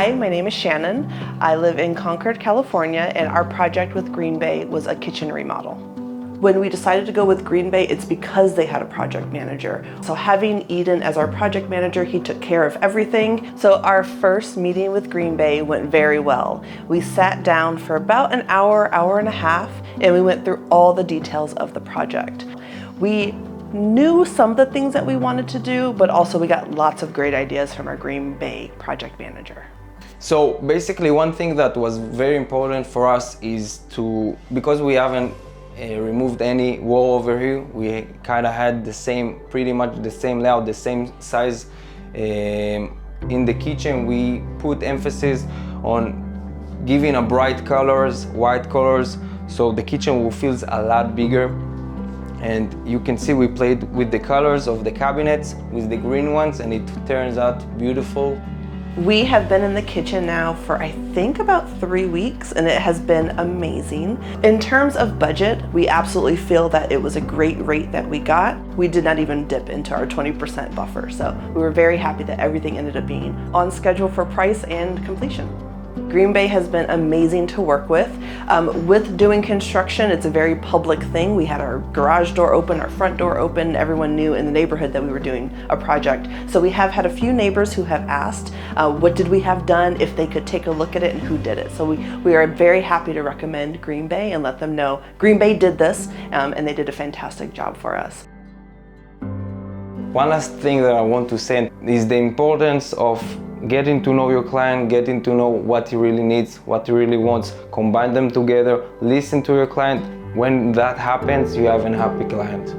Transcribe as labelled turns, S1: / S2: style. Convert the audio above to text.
S1: Hi, my name is Shannon. I live in Concord, California, and our project with Green Bay was a kitchen remodel. When we decided to go with Green Bay, it's because they had a project manager. So having Eden as our project manager, he took care of everything. So our first meeting with Green Bay went very well. We sat down for about an hour, hour and a half, and we went through all the details of the project. We knew some of the things that we wanted to do, but also we got lots of great ideas from our Green Bay project manager.
S2: So basically one thing that was very important for us is because we haven't removed any wall over here, we kind of had pretty much the same layout, the same size. In the kitchen, we put emphasis on giving a bright colors, white colors, so the kitchen will feel a lot bigger. And you can see we played with the colors of the cabinets with the green ones, and it turns out beautiful.
S1: We have been in the kitchen now for I think about 3 weeks, and it has been amazing. In terms of budget, we absolutely feel that it was a great rate that we got. We did not even dip into our 20% buffer, so we were very happy that everything ended up being on schedule for price and completion. Green Bay has been amazing to work with. With doing construction, it's a very public thing. We had our garage door open, our front door open. Everyone knew in the neighborhood that we were doing a project. So we have had a few neighbors who have asked, what did we have done, if they could take a look at it and who did it. So we are very happy to recommend Green Bay and let them know Green Bay did this, and they did a fantastic job for us.
S2: One last thing that I want to say is the importance of getting to know your client, getting to know what he really needs, what he really wants, combine them together, listen to your client. When that happens, you have a happy client.